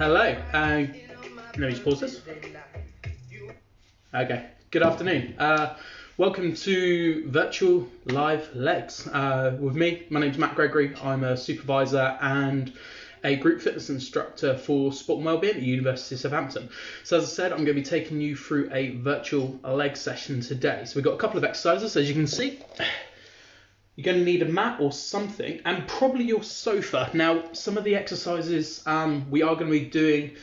Hello, let me just pause this. Okay, good afternoon. Welcome to Virtual Live Legs. With me, my name's Matt Gregory. I'm a supervisor and a group fitness instructor for Sport and Wellbeing at the University of Southampton. So as I said, I'm going to be taking you through a virtual leg session today. So we've got a couple of exercises, as you can see. You're going to need a mat or something, and probably your sofa. Now, some of the exercises we are going to be doing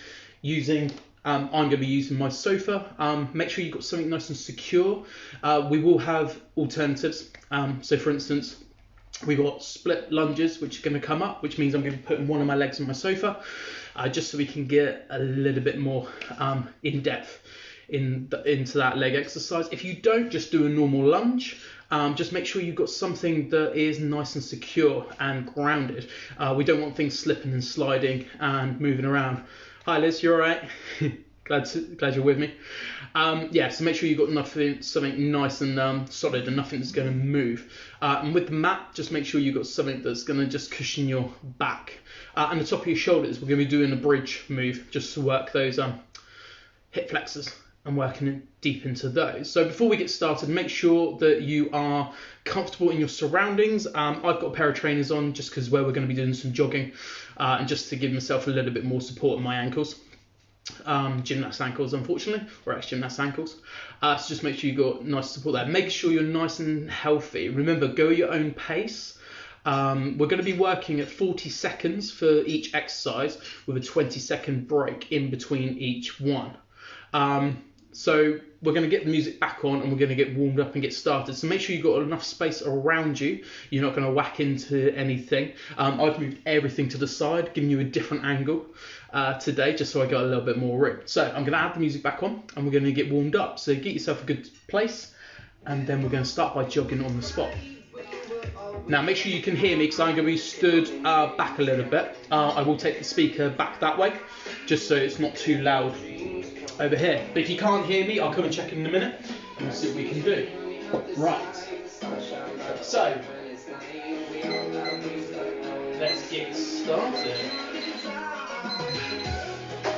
using, I'm going to be using my sofa. Make sure you've got something nice and secure. We will have alternatives. So for instance, we've got split lunges, which are going to come up, which means I'm going to be putting one of my legs on my sofa, just so we can get a little bit more in depth into that leg exercise. If you don't, just do a normal lunge. Just make sure you've got something that is nice and secure and grounded. We don't want things slipping and sliding and moving around. Hi Liz, you alright? glad you're with me. Yeah, so make sure you've got something nice and solid and nothing that's going to move. And with the mat, just make sure you've got something that's going to just cushion your back. And the top of your shoulders, we're going to be doing a bridge move just to work those hip flexors and working deep into those. So before we get started, make sure that you are comfortable in your surroundings. I've got a pair of trainers on just because where we're going to be doing some jogging and just to give myself a little bit more support in my ankles. Gymnast ankles, unfortunately, or ex-gymnast ankles. So just make sure you've got nice support there. Make sure you're nice and healthy. Remember, go at your own pace. We're going to be working at 40 seconds for each exercise with a 20-second break in between each one. So we're going to get the music back on and we're going to get warmed up and get started. So make sure you've got enough space around you. You're not going to whack into anything. I've moved everything to the side, giving you a different angle today, just so I got a little bit more room. So I'm going to add the music back on and we're going to get warmed up. So get yourself a good place and then we're going to start by jogging on the spot. Now make sure you can hear me because I'm going to be stood back a little bit. I will take the speaker back that way just so it's not too loud over here. But if you can't hear me, I'll come and check in a minute and we'll see what we can do. Right. So let's get started.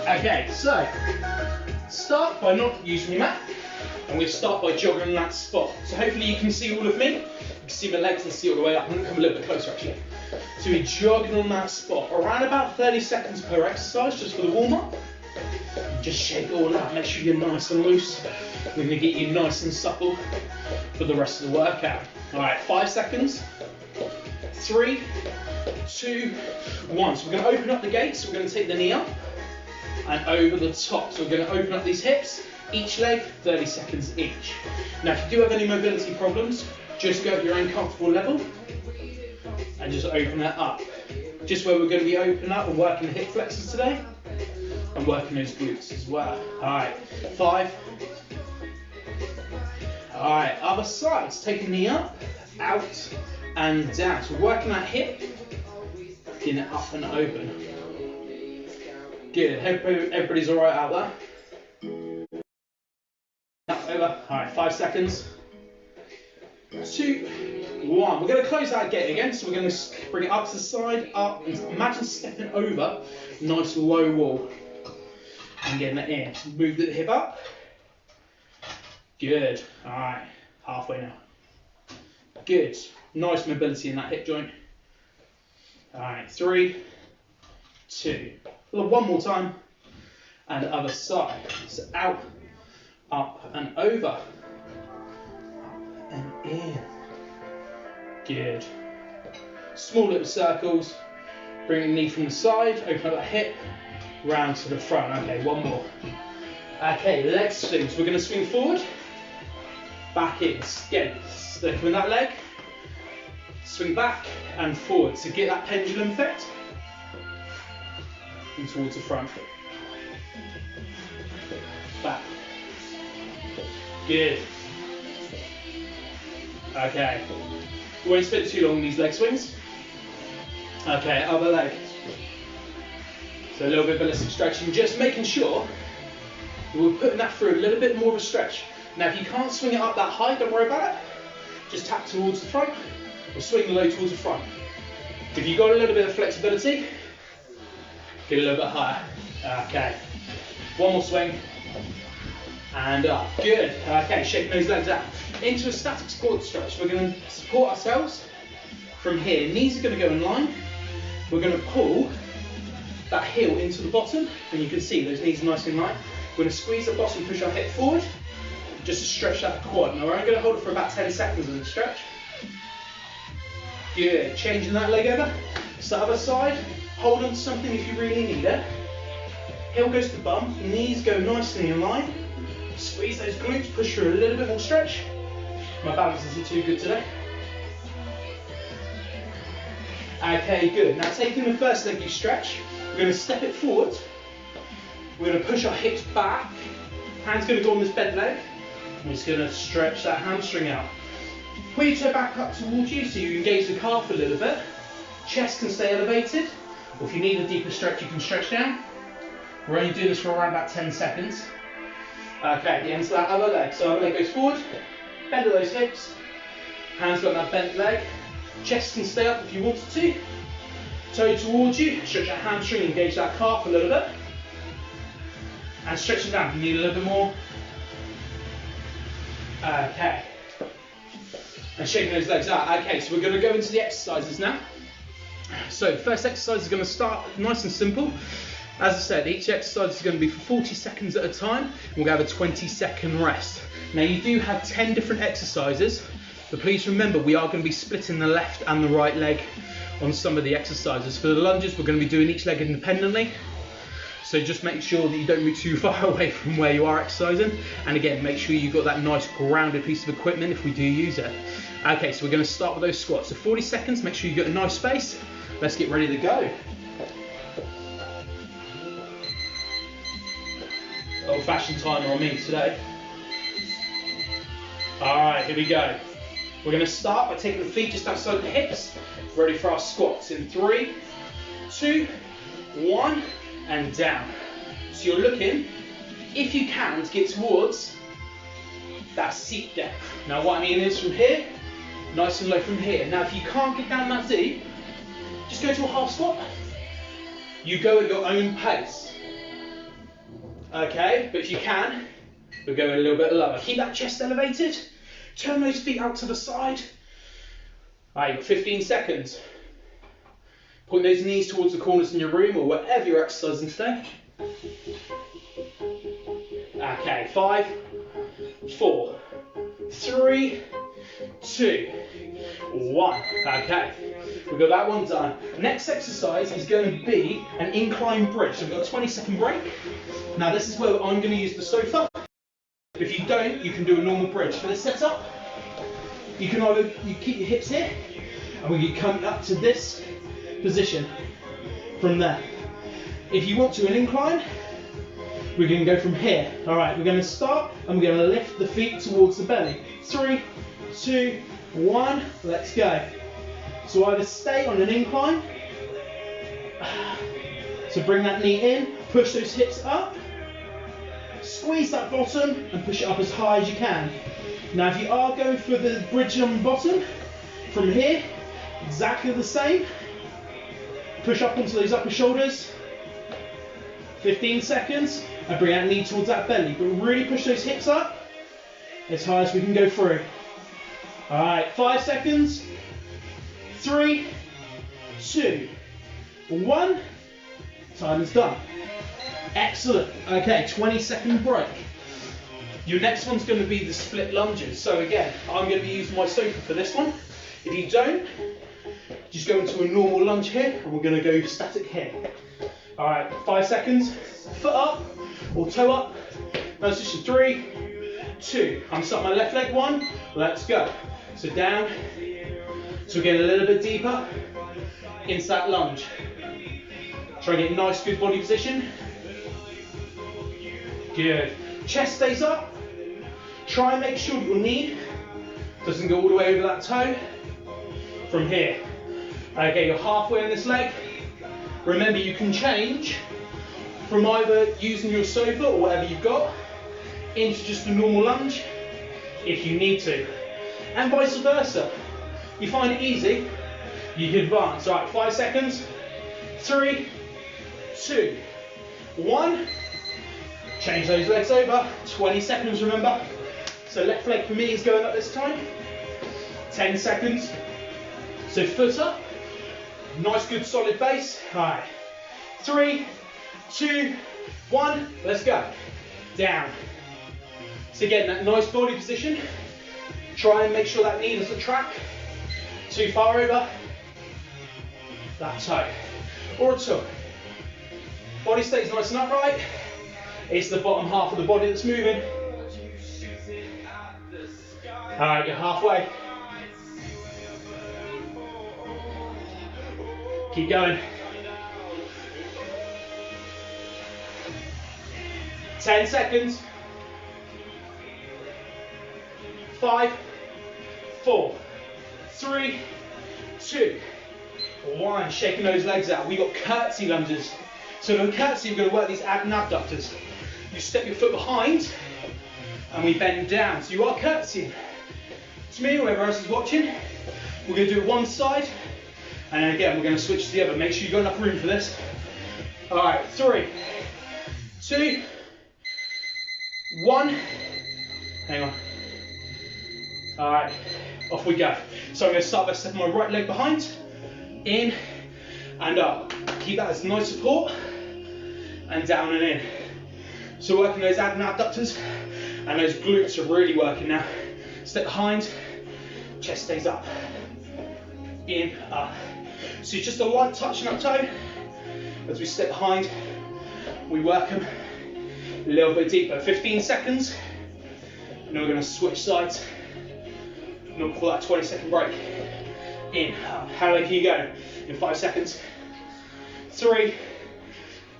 Okay, so start by not using your mat and we'll start by jogging on that spot. So hopefully you can see all of me. You can see my legs and see all the way up. I'm going to come a little bit closer actually. So we're jogging on that spot around about 30 seconds per exercise just for the warm up. Just shake it all out, make sure you're nice and loose. We're going to get you nice and supple for the rest of the workout. Alright, 5 seconds. 3, 2, 1. So we're going to open up the gates, so we're going to take the knee up and over the top. So we're going to open up these hips, each leg, 30 seconds each. Now if you do have any mobility problems, just go at your own comfortable level and just open that up. Just where we're going to be opening up and working the hip flexors today. And working those glutes as well. Alright, 5. Alright, other sides. Take the knee up, out, and down. So working that hip, getting it up and open. Good. Everybody's alright out there? Up, over. Alright, 5 seconds. 2, 1. We're going to close that gate again. So we're going to bring it up to the side, up, and imagine stepping over. Nice low wall. And getting that in. So move the hip up. Good. Alright. Halfway now. Good. Nice mobility in that hip joint. Alright. 3, 2. One more time. And the other side. So out, up and over. Up and in. Good. Small little circles. Bring the knee from the side. Open up that hip. Round to the front. Okay, one more. Okay, leg swings. We're going to swing forward, back in. Again, stick with that leg. Swing back and forward to get that pendulum effect. And towards the front. Back. Good. Okay. We won't spend too long on these leg swings. Okay, other leg. So a little bit of ballistic stretching, just making sure that we're putting that through a little bit more of a stretch. Now if you can't swing it up that high, don't worry about it. Just tap towards the front or swing low towards the front. If you've got a little bit of flexibility, get a little bit higher. Okay, one more swing, and up, good. Okay, shaking those legs out. Into a static squat stretch, we're going to support ourselves from here. Knees are going to go in line. We're going to pull that heel into the bottom, and you can see those knees are nice and light. We're going to squeeze the bottom, push our hip forward, just to stretch that quad. Now we're only going to hold it for about 10 seconds on the stretch. Good, changing that leg over. It's the other side. Hold on to something if you really need it. Heel goes to bum, knees go nicely in line. Squeeze those glutes, push through a little bit more stretch. My balance isn't too good today. Okay, good. Now taking the first leg you stretch, we're going to step it forward. We're going to push our hips back. Hands going to go on this bent leg. We're just going to stretch that hamstring out. Pull your toe back up towards you so you engage the calf a little bit. Chest can stay elevated. Or if you need a deeper stretch, you can stretch down. We're only doing this for around about 10 seconds. Okay, into that other leg. So other leg goes forward. Bend of those hips. Hands got that bent leg. Chest can stay up if you wanted to. Toe towards you. Stretch that hamstring, engage that calf a little bit. And stretch it down if you need a little bit more. Okay. And shaking those legs out. Okay, so we're going to go into the exercises now. So the first exercise is going to start nice and simple. As I said, each exercise is going to be for 40 seconds at a time. We'll have a 20-second rest. Now you do have 10 different exercises, but please remember we are going to be splitting the left and the right leg on some of the exercises. For the lunges, we're going to be doing each leg independently. So just make sure that you don't move too far away from where you are exercising. And again, make sure you've got that nice grounded piece of equipment if we do use it. Okay, so we're going to start with those squats. So 40 seconds, make sure you get a nice space. Let's get ready to go. Old-fashioned timer on me today. Alright, here we go. We're going to start by taking the feet just outside the hips. Ready for our squats in 3, 2, 1, and down. So you're looking, if you can, to get towards that seat depth. Now what I mean is from here, nice and low from here. Now if you can't get down that deep, just go to a half squat. You go at your own pace. Okay, but if you can, we'll go a little bit lower. Keep that chest elevated. Turn those feet out to the side. Alright, you've got 15 seconds. Point those knees towards the corners in your room or wherever you're exercising today. Okay, 5, 4, 3, 2, 1. Okay, we've got that one done. Next exercise is going to be an incline bridge. So we've got a 20-second break. Now this is where I'm going to use the sofa. If you don't, you can do a normal bridge. For this setup, you can either keep your hips here, and we can come up to this position from there. If you want to an incline, we're going to go from here. All right, we're going to start, and we're going to lift the feet towards the belly. 3, 2, 1, let's go. So either stay on an incline, so bring that knee in, push those hips up, squeeze that bottom and push it up as high as you can. Now if you are going for the bridge on the bottom, from here, exactly the same. Push up onto those upper shoulders, 15 seconds, and bring that knee towards that belly. But really push those hips up as high as we can go through. Alright, 5 seconds, 3, 2, 1, time is done. Excellent. Okay, 20-second break. Your next one's going to be the split lunges. So again, I'm going to be using my sofa for this one. If you don't, just go into a normal lunge here, and we're going to go static here. All right, 5 seconds. Foot up or toe up. Position 3, 2. I'm starting my left leg. 1. Let's go. So down. So we're getting a little bit deeper into that lunge. Try and get a nice, good body position. Good. Chest stays up. Try and make sure your knee doesn't go all the way over that toe. From here. Okay, you're halfway on this leg. Remember, you can change from either using your sofa or whatever you've got into just a normal lunge if you need to. And vice versa. You find it easy, you can advance. All right, 5 seconds. 3, 2, 1. Change those legs over. 20 seconds, remember. So left leg for me is going up this time. 10 seconds. So foot up. Nice, good, solid base. All right. 3, 2, 1. Let's go. Down. So again, that nice body position. Try and make sure that knee doesn't track too far over that toe or a toe. Body stays nice and upright. It's the bottom half of the body that's moving. All right, you're halfway. Keep going. 10 seconds. 5, 4, 3, 2, 1. Shaking those legs out. We got curtsy lunges. So in curtsy, we're going to work these ab and abductors. You step your foot behind, and we bend down. So you are curtsying. To me, whoever else is watching, we're going to do it one side, and then again, we're going to switch to the other. Make sure you've got enough room for this. All right, 3, 2, 1. Hang on. All right, off we go. So I'm going to start by stepping my right leg behind, in and up. Keep that as nice support, and down and in. So working those ab and abductors, and those glutes are really working now. Step behind, chest stays up, in, up. So just a light touching up toe. As we step behind, we work them a little bit deeper. 15 seconds, and then we're going to switch sides. Not before that 20-second break. In, up. How low can you go? In 5 seconds. 3,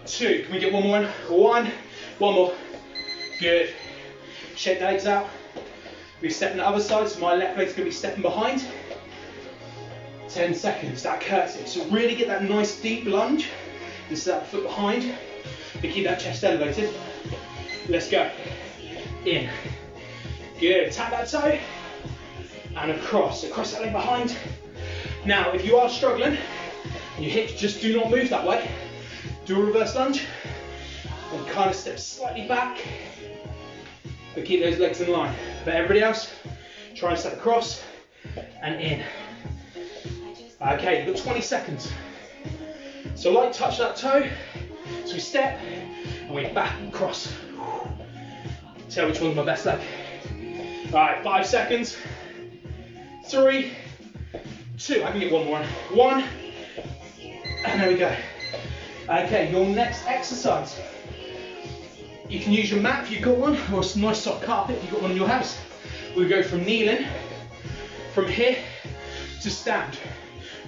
2. Can we get one more in? 1. One more. Good. Shake the legs out. We're stepping the other side, so my left leg's going to be stepping behind. 10 seconds. That curtsy. So really get that nice deep lunge instead of that foot behind. But keep that chest elevated. Let's go. In. Good. Tap that toe. And across that leg behind. Now, if you are struggling, and your hips just do not move that way, do a reverse lunge, and kind of step slightly back, but keep those legs in line. But everybody else, try and step across, and in. Okay, you've got 20 seconds. So light touch that toe, so we step, and we back across. Tell which one's my best leg. All right, 5 seconds. 3, 2, I can get one more. 1, and there we go. Okay, your next exercise. You can use your mat if you've got one, or a nice soft carpet if you've got one in your house. We go from kneeling, from here to stand.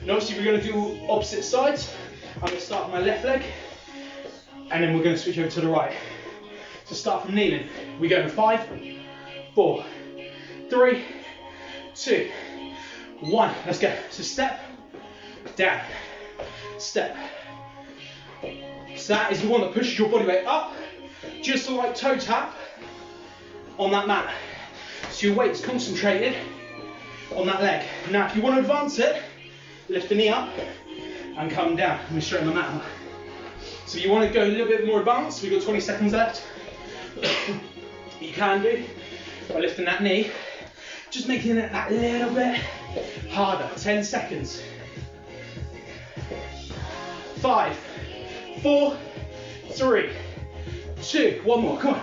And obviously we're going to do opposite sides. I'm going to start with my left leg, and then we're going to switch over to the right. So start from kneeling. We go in 5, 4, 3, 2, 1. Let's go. So step, down, step. So that is the one that pushes your body weight up, just a light toe tap on that mat. So your weight's concentrated on that leg. Now if you want to advance it, lift the knee up and come down. Let me straighten my mat. So if you want to go a little bit more advanced, we've got 20 seconds left. You can do by lifting that knee, just making it that little bit harder. 10 seconds. 5, 4, 3, 2, one more, come on.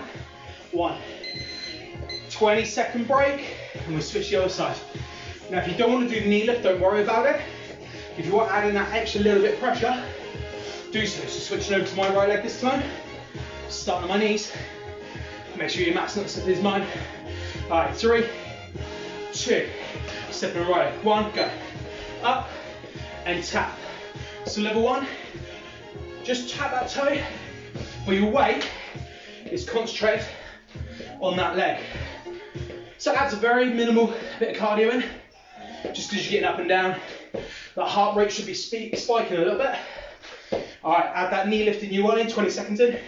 1. 20-second break, and we'll switch the other side. Now if you don't want to do the knee lift, don't worry about it. If you want to add in that extra little bit of pressure, do so. So switching over to my right leg this time. Start on my knees. Make sure your mat's not as stiff as mine. All right, 3, 2, step in the right leg. 1, go. Up and tap. So level 1, just tap that toe, but your weight is concentrated on that leg. So it adds a very minimal bit of cardio in, just because you're getting up and down. That heart rate should be spiking a little bit. All right, add that knee lift in you in, 20 seconds in.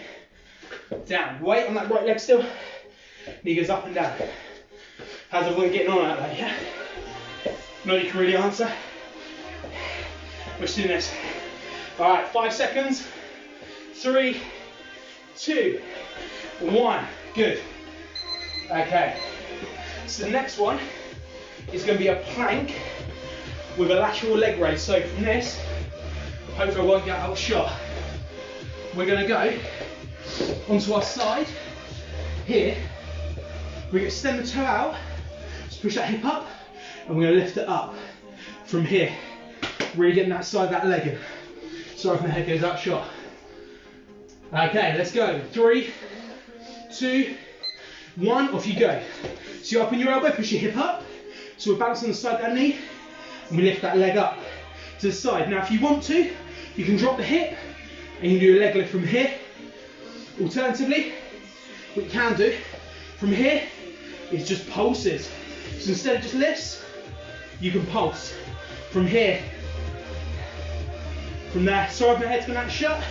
Down, weight on that right leg still. Knee goes up and down. How's everyone getting on out there, yeah? Nobody can really answer. We're doing this. All right, 5 seconds. 3, 2, 1. Good. Okay. So the next one is going to be a plank with a lateral leg raise. So from this, hopefully I won't get outshot. We're going to go onto our side here. We're going to extend the toe out, just push that hip up, and we're going to lift it up from here. Really getting that side of that leg in. Sorry if my head goes outshot. Okay, let's go. 3, 2, 1, off you go. So you're up on your elbow, push your hip up. So we're bouncing on the side of that knee, and we lift that leg up to the side. Now if you want to, you can drop the hip, and you can do a leg lift from here. Alternatively, what you can do from here is just pulses. So instead of just lifts, you can pulse from here. From there, sorry if my head's gone out shut,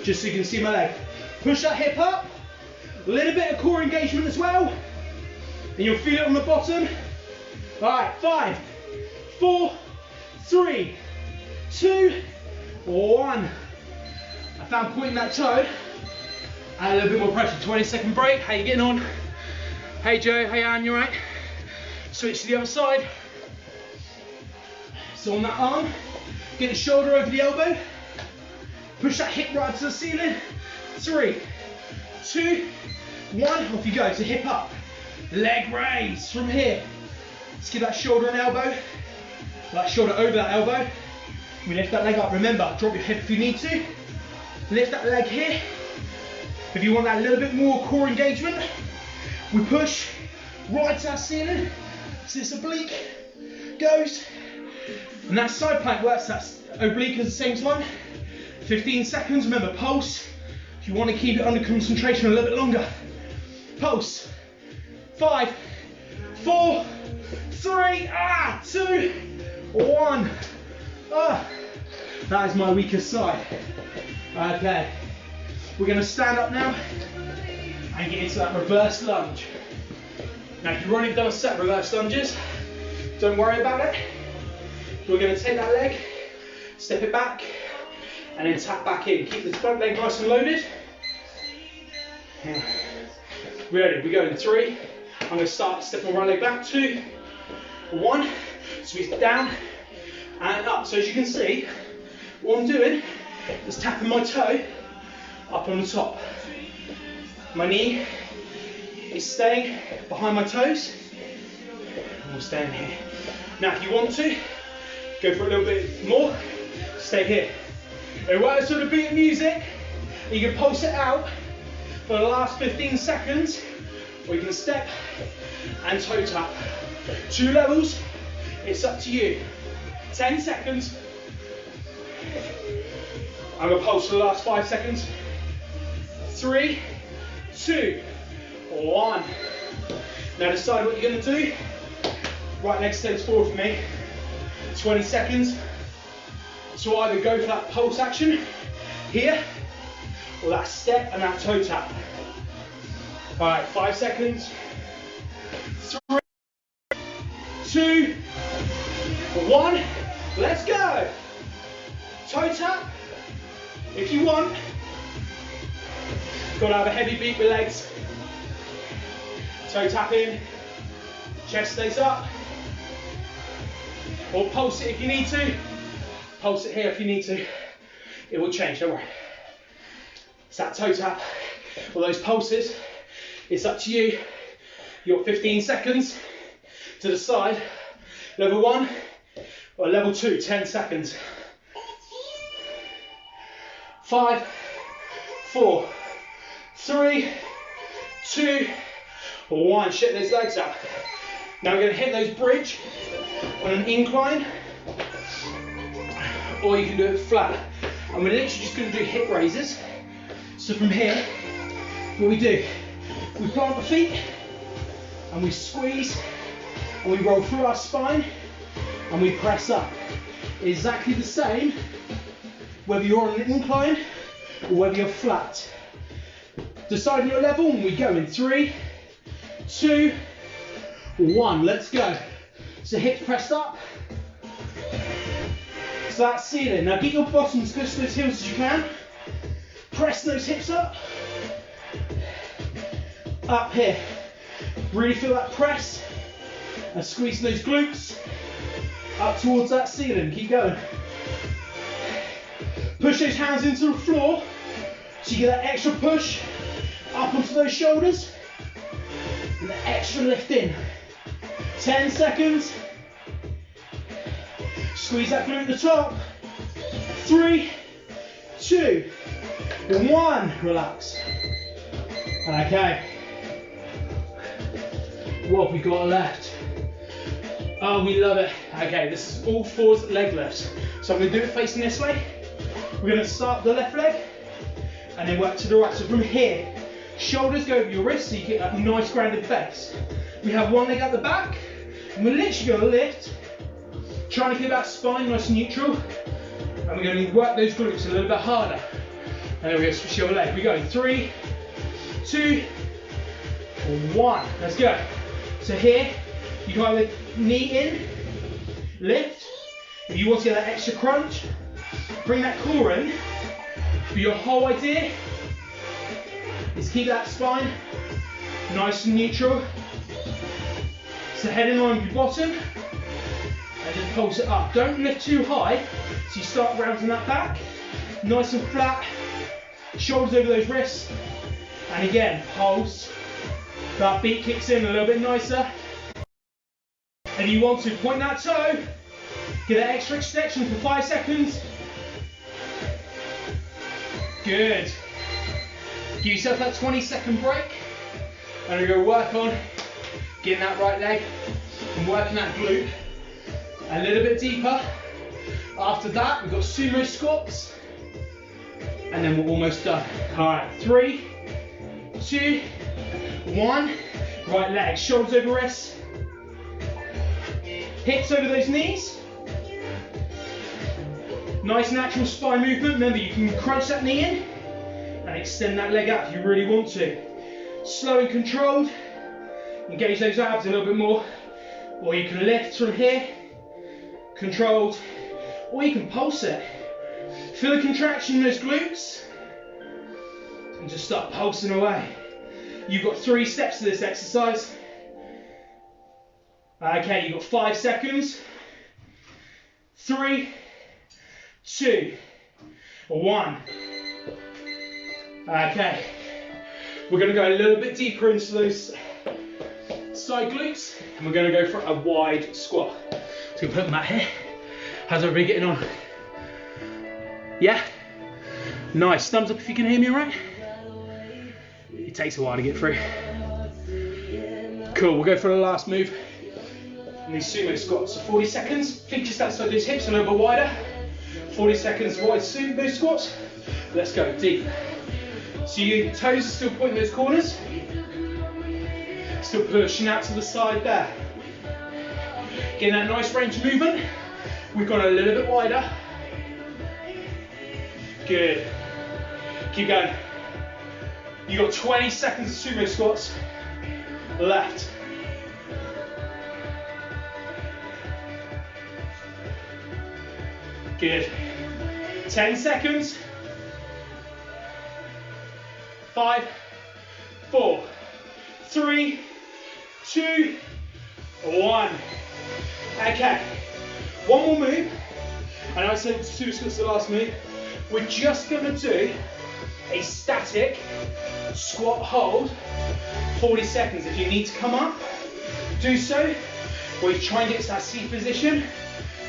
just so you can see my leg. Push that hip up, a little bit of core engagement as well, and you'll feel it on the bottom. All right, 5, 4, 3, 2, 1. I found pointing that toe, add a little bit more pressure. 20-second break, how you getting on? Hey Joe, hey Anne, you all right? Switch to the other side. So on that arm, get the shoulder over the elbow, push that hip right to the ceiling. 3, 2, 1, off you go. So hip up, leg raise from here. Let's give that shoulder and elbow, that shoulder over that elbow. We lift that leg up. Remember, drop your hip if you need to. Lift that leg here. If you want that little bit more core engagement, we push right to that ceiling. So this oblique goes. And that side plank works, that's oblique at the same time. 15 seconds, remember pulse. If you want to keep it under concentration a little bit longer. Pulse. 5, 4, 3, 2, 1. That is my weakest side. Okay, we're going to stand up now and get into that reverse lunge. Now if you've already done a set of reverse lunges, don't worry about it. We're going to take that leg, step it back, and then tap back in. Keep the front leg nice and loaded. Ready, we go in 3. I'm going to start stepping my right leg back. 2, 1, squeeze it down and up. So as you can see, what I'm doing is tapping my toe up on the top. My knee is staying behind my toes. And we'll stay in here. Now if you want to, go for a little bit more, stay here. It works with the beat of music. You can pulse it out for the last 15 seconds, or you can step and toe tap. 2 levels, it's up to you. 10 seconds. I'm going to pulse for the last 5 seconds. 3, 2, 1. Now decide what you're going to do. Right leg stays forward for me. 20 seconds. So either go for that pulse action here, or that step and that toe tap. All right, 5 seconds. 3, 2, 1. Let's go. Toe tap. If you want, got to have a heavy beat with legs. Toe tap in, chest stays up. Or pulse it if you need to. Pulse it here if you need to. It will change, don't worry. It's that toe tap or those pulses. It's up to you. You've got 15 seconds to decide. Level 1 or level 2, 10 seconds. 5, 4, 3, 2, 1. Shake those legs up. Now we're going to hit those bridge on an incline, or you can do it flat. And we're literally just going to do hip raises. So from here, what we do, we plant the feet, and we squeeze, and we roll through our spine, and we press up. Exactly the same, whether you're on an incline, or whether you're flat. Decide on your level, and we go in 3, 2, 1. Let's go. So hips pressed up. So that's ceiling. Now get your bottom as close to those heels as you can. Press those hips up. up here. Really feel that press and squeezing those glutes up towards that ceiling. Keep going. Push those hands into the floor so you get that extra push up onto those shoulders and the extra lift in. 10 seconds. Squeeze that glute at the top. 3, 2, 1. Relax. Okay. What have we got left? Oh, we love it. Okay, this is all fours leg lifts. So I'm going to do it facing this way. We're going to start the left leg and then work to the right. So from here, shoulders go over your wrists so you get that nice grounded base. We have one leg at the back and we're literally going to lift, trying to keep that spine nice and neutral. And we're going to work those glutes a little bit harder. And then we're going to switch your leg. We go 3, 2, 1. Let's go. So here, you can either knee in, lift. If you want to get that extra crunch, bring that core in. But your whole idea is keep that spine nice and neutral. So head in line with your bottom and just pulse it up. Don't lift too high, so you start rounding that back. Nice and flat, shoulders over those wrists. And again, pulse. That beat kicks in a little bit nicer. And you want to point that toe, get that extra extension for 5 seconds. Good. Give yourself that 20-second break. And we're going to work on getting that right leg and working that glute a little bit deeper. After that, we've got sumo squats. And then we're almost done. All right, 3, 2, 1. Right leg, shoulders over wrists. Hips over those knees. Nice natural spine movement. Remember, you can crunch that knee in and extend that leg out if you really want to. Slow and controlled. Engage those abs a little bit more. Or you can lift from here, controlled, or you can pulse it. Feel the contraction in those glutes and just start pulsing away. You've got 3 steps to this exercise. Okay, you've got 5 seconds. 3, 2, 1. Okay, we're going to go a little bit deeper into those side glutes and we're going to go for a wide squat. So we're putting that here. How's everybody getting on? Yeah? Nice. Thumbs up if you can hear me all right. It takes a while to get through. Cool, we'll go for the last move. And these sumo squats. So 40 seconds, feet just outside those hips a little bit wider. 40 seconds wide sumo squats. Let's go, deep. So your toes are still pointing those corners. Still pushing out to the side there. Getting that nice range of movement. We've gone a little bit wider. Good. Keep going. You've got 20 seconds of sumo squats left. Good. 10 seconds. 5, 4, 3, 2, 1. Okay. One more move. I know I said sumo squats the last move. We're just going to do a static squat hold, 40 seconds. If you need to come up, do so. Or you try and get to that seat position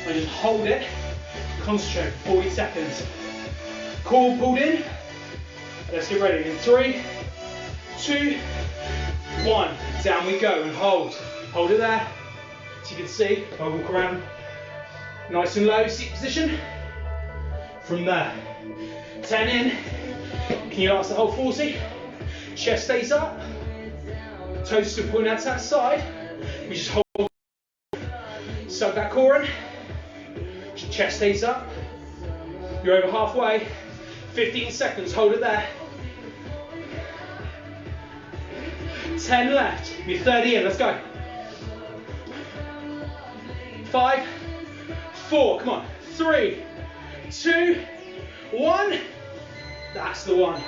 and just hold it. Concentrate for 40 seconds. Core pulled in. Let's get ready. In 3, 2, 1. Down we go and hold. Hold it there. As you can see, I walk around nice and low, seat position. From there, 10 in. Can you last the whole 40? Chest stays up. Toes still pointing out to that side. We just hold. Suck that core in. Chest stays up. You're over halfway. 15 seconds, hold it there. 10 left. You're 30 in, let's go. 5, 4, come on. 3, 2, 1. That's the one.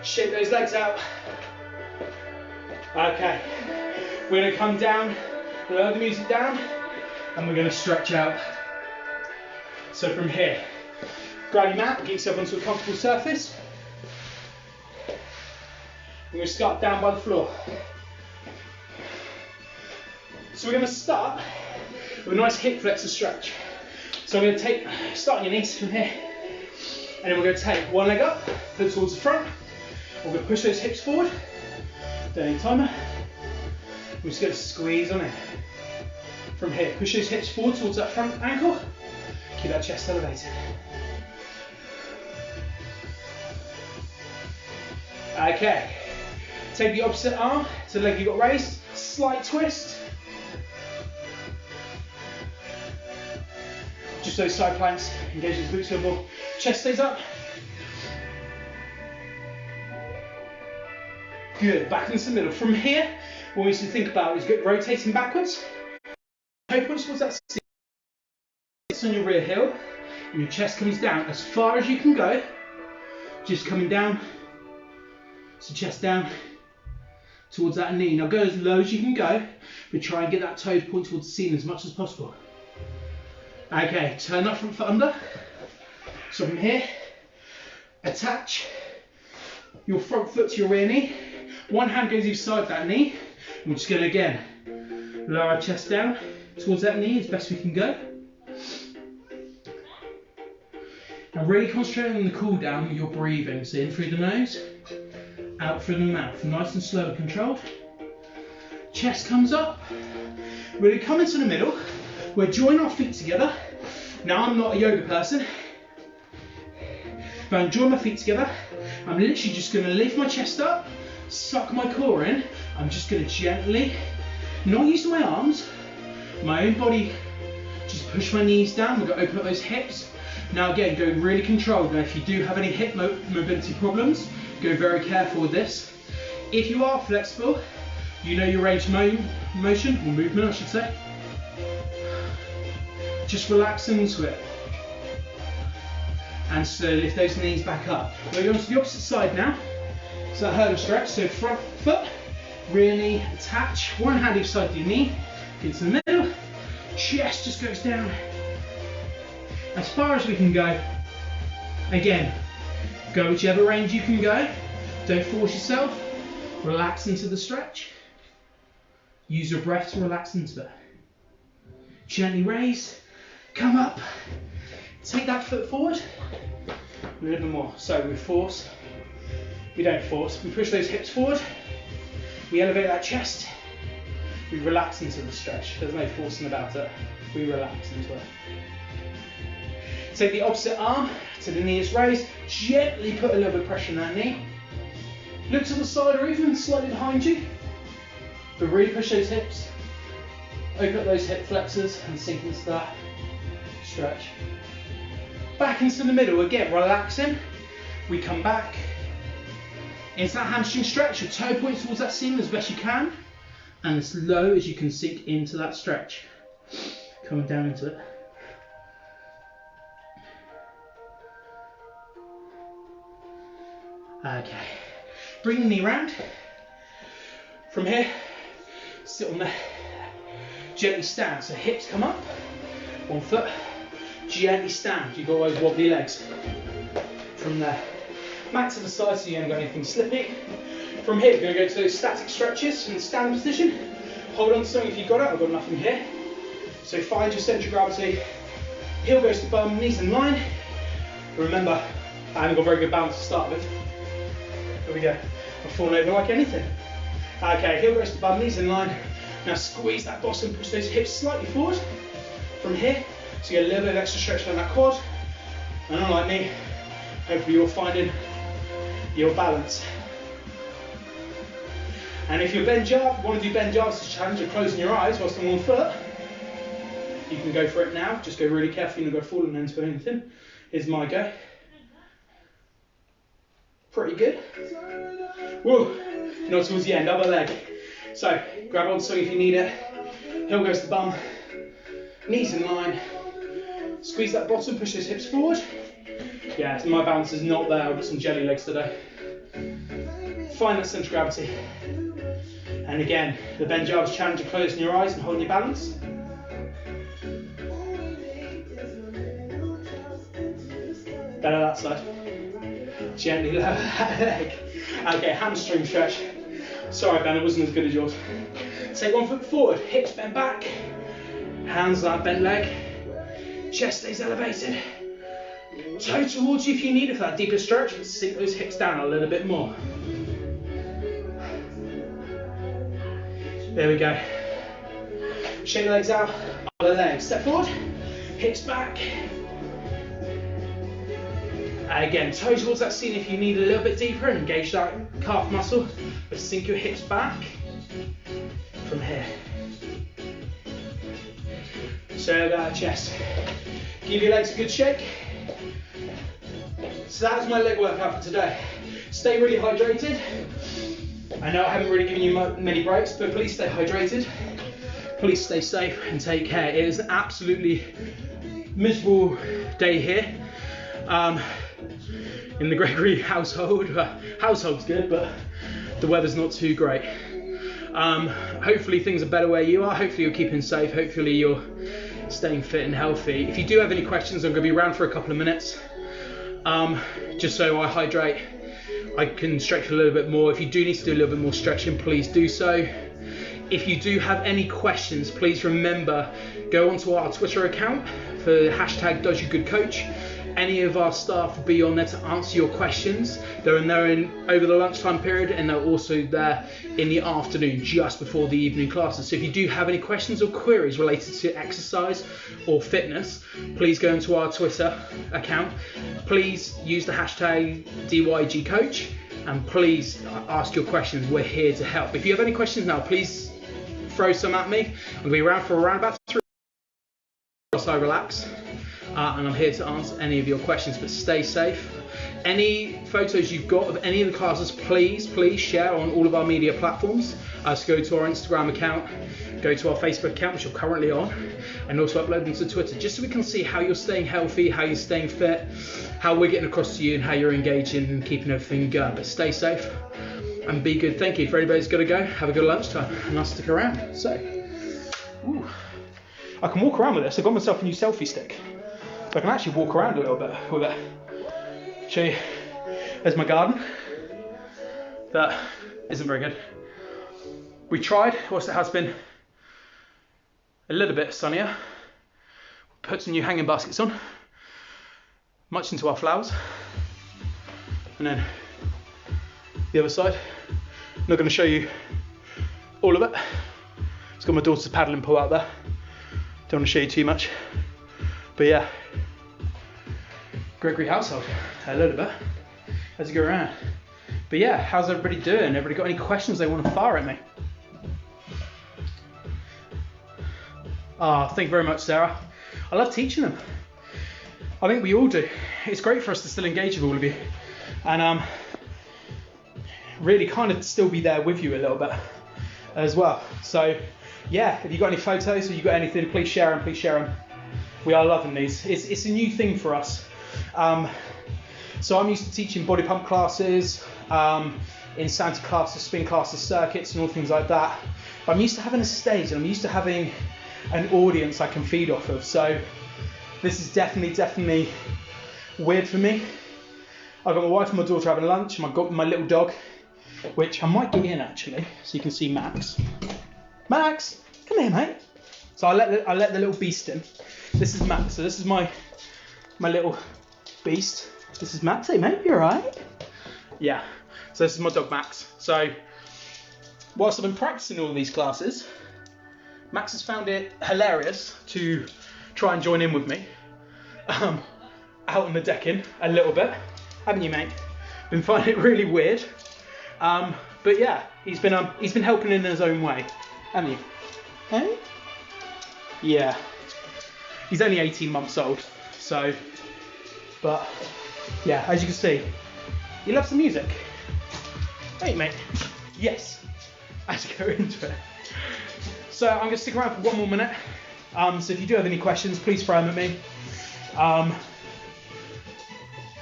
Shake those legs out. Okay, we're going to come down, lower the music down, and we're going to stretch out. So from here, grab your mat, get yourself onto a comfortable surface. We're going to start down by the floor. So we're going to start with a nice hip flexor stretch. So I'm going to start on your knees from here, and then we're going to take one leg up, foot towards the front. We're going to push those hips forward. Don't need timer. We're just going to squeeze on it. From here, push those hips forward towards that front ankle. Keep that chest elevated. Okay. Take the opposite arm to the leg you got raised. Slight twist. Just those side planks. Engage those glutes a little more. Chest stays up. Good. Back into the middle. From here, what we need to think about is rotating backwards. Toe points towards that seat. It's on your rear heel, and your chest comes down as far as you can go. Just coming down. So chest down towards that knee. Now go as low as you can go, but try and get that toe point towards the ceiling as much as possible. Okay, turn that front foot under. So from here, attach your front foot to your rear knee. One hand goes either side of that knee. And we're just going to again lower our chest down towards that knee as best we can go. Now really concentrate on the cool down with your breathing. So in through the nose, out through the mouth. Nice and slow and controlled. Chest comes up. We're going to come into the middle. We'll join our feet together. Now I'm not a yoga person, but I'm joining my feet together. I'm literally just going to lift my chest up, suck my core in. I'm just going to gently, not using my arms, my own body, just push my knees down. We're going to open up those hips. Now again, go really controlled. Now if you do have any hip mobility problems, go very careful with this. If you are flexible, you know your range of motion, or movement I should say. Just relax into it. And slowly lift those knees back up. We're going to the opposite side now. So that hurdle stretch, so front foot, rear knee, attach. One hand each side of your knee, get to the middle. Chest just goes down as far as we can go. Again, go whichever range you can go. Don't force yourself. Relax into the stretch. Use your breath to relax into it. Gently raise, come up, take that foot forward. A little bit more. So we force, we don't force. We push those hips forward. We elevate that chest. We relax into the stretch. There's no forcing about it. We relax into it. Take the opposite arm to the knee is raised. Gently put a little bit of pressure on that knee. Look to the side or even slightly behind you. But really push those hips. Open up those hip flexors and sink into that stretch. Back into the middle, again, relaxing. We come back into that hamstring stretch. Your toe points towards that ceiling as best you can. And as low as you can sink into that stretch. Coming down into it. Okay, bring the knee round. From here, sit on there. Gently stand, so hips come up. One foot, gently stand. You've got those wobbly legs. From there, mat to the side so you haven't got anything slippy. From here, we're going to go to those static stretches in the standing position. Hold on to something if you've got it. I've got nothing here. So find your centre of gravity. Heel goes to bum, knees in line. Remember, I haven't got very good balance to start with. Here we go. I've fallen over like anything. Okay, heel goes to bum, knees in line. Now squeeze that bottom, push those hips slightly forward. From here, so you get a little bit of extra stretch on that quad. And unlike me, hopefully you're finding your balance. And if you're want to do bend jars as a challenge, you're closing your eyes whilst on one foot. You can go for it now. Just go really carefully and not go falling into anything. Here's my go. Pretty good. Whoa, not towards the end, other leg. So, grab on something if you need it. Heel goes to the bum. Knees in line. Squeeze that bottom, push those hips forward. Yeah, my balance is not there. I've got some jelly legs today. Find that centre of gravity. And again, the Ben Jarvis challenge of closing your eyes and holding your balance. Better that side. Gently lower that leg. Okay, hamstring stretch. Sorry Ben, it wasn't as good as yours. Take 1 foot forward, hips bent back, hands like bent leg, chest stays elevated. Toe towards you if you need it for that deeper stretch, but sink those hips down a little bit more. There we go. Shake the legs out, other leg. Step forward, hips back. Again, toe towards that ceiling if you need a little bit deeper and engage that calf muscle, but sink your hips back from here. So that chest. Give your legs a good shake. So that's my leg workout for today. Stay really hydrated. I know I haven't really given you many breaks, but please stay hydrated. Please stay safe and take care. It is an absolutely miserable day here in the Gregory household. Household's good, but the weather's not too great. Hopefully things are better where you are. Hopefully you're keeping safe. Hopefully you're staying fit and healthy. If you do have any questions, I'm going to be around for a couple of minutes. Just so I hydrate, I can stretch a little bit more. If you do need to do a little bit more stretching, please do so. If you do have any questions, please remember, go onto our Twitter account for #DoesYouGoodCoach. Any of our staff will be on there to answer your questions. They're in there over the lunchtime period, and they're also there in the afternoon just before the evening classes. So if you do have any questions or queries related to exercise or fitness, please go into our Twitter account. Please use the #DYGCoach, and please ask your questions. We're here to help. If you have any questions now, please throw some at me. I'm going to be around for around about 3 minutes whilst I relax. And I'm here to answer any of your questions, but stay safe. Any photos you've got of any of the classes, please share on all of our media platforms. So go to our Instagram account, go to our Facebook account, which you're currently on, and also upload them to Twitter, just so we can see how you're staying healthy, how you're staying fit, how we're getting across to you, and how you're engaging and keeping everything going. But stay safe and be good. Thank you. For anybody who's got to go, have a good lunchtime, and I'll stick around. So, I can walk around with this. I've got myself a new selfie stick. So I can actually walk around a little bit with it. Show you. There's my garden. That isn't very good. We tried, whilst it has been a little bit sunnier, put some new hanging baskets on, much into our flowers. And then the other side. I'm not going to show you all of it. It's got my daughter's paddling pool out there. Don't want to show you too much. But yeah, Gregory household, a little bit as you go around. But yeah, how's everybody doing? Everybody got any questions they want to fire at me? Thank you very much, Sarah. I love teaching them. I think we all do. It's great for us to still engage with all of you, and really kind of still be there with you a little bit as well. So yeah, if you've got any photos or you've got anything, please share them, please share them. We are loving these. It's a new thing for us. So I'm used to teaching body pump classes, insanity classes, spin classes, circuits, and all things like that. But I'm used to having a stage, and I'm used to having an audience I can feed off of. So this is definitely weird for me. I've got my wife and my daughter having lunch, and I've got my little dog, which I might get in actually, so you can see Max. Max, come here, mate. So I let the little beast in. This is Max. So this is my little beast. This is Max. Hey mate, you alright? Yeah. So this is my dog Max. So whilst I've been practicing all of these classes, Max has found it hilarious to try and join in with me out on the decking a little bit. Haven't you, mate? Been finding it really weird. But yeah, he's been helping in his own way, haven't you? Hey? Yeah. He's only 18 months old, so, but yeah, as you can see, he loves the music. Hey, mate. Yes. As you go into it. So I'm going to stick around for one more minute. So if you do have any questions, please throw them at me.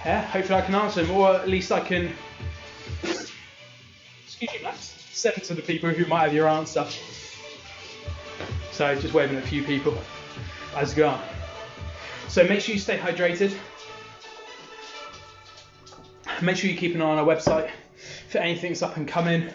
Yeah, hopefully I can answer them, or at least I can, excuse you, Max. Send to the people who might have your answer. So just waving at a few people as you go on. So make sure you stay hydrated. Make sure you keep an eye on our website for anything that's up and coming.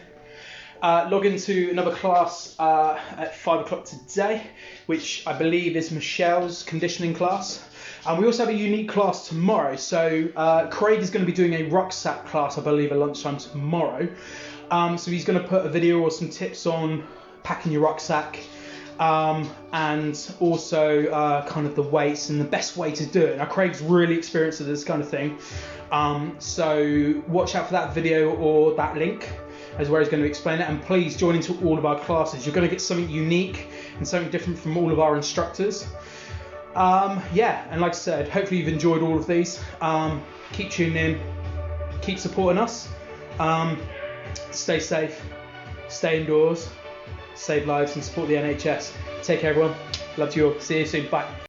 Log into another class at 5 o'clock today, which I believe is Michelle's conditioning class. And we also have a unique class tomorrow. So Craig is going to be doing a rucksack class, I believe, at lunchtime tomorrow. So he's going to put a video or some tips on packing your rucksack, and also kind of the weights and the best way to do it. Now Craig's really experienced with this kind of thing. So watch out for that video or that link as where he's going to explain it, and please join into all of our classes. You're going to get something unique and something different from all of our instructors. Yeah, and like I said, hopefully you've enjoyed all of these. Keep tuning in, keep supporting us, stay safe, stay indoors, save lives and support the NHS. Take care everyone, love you all, see you soon, bye.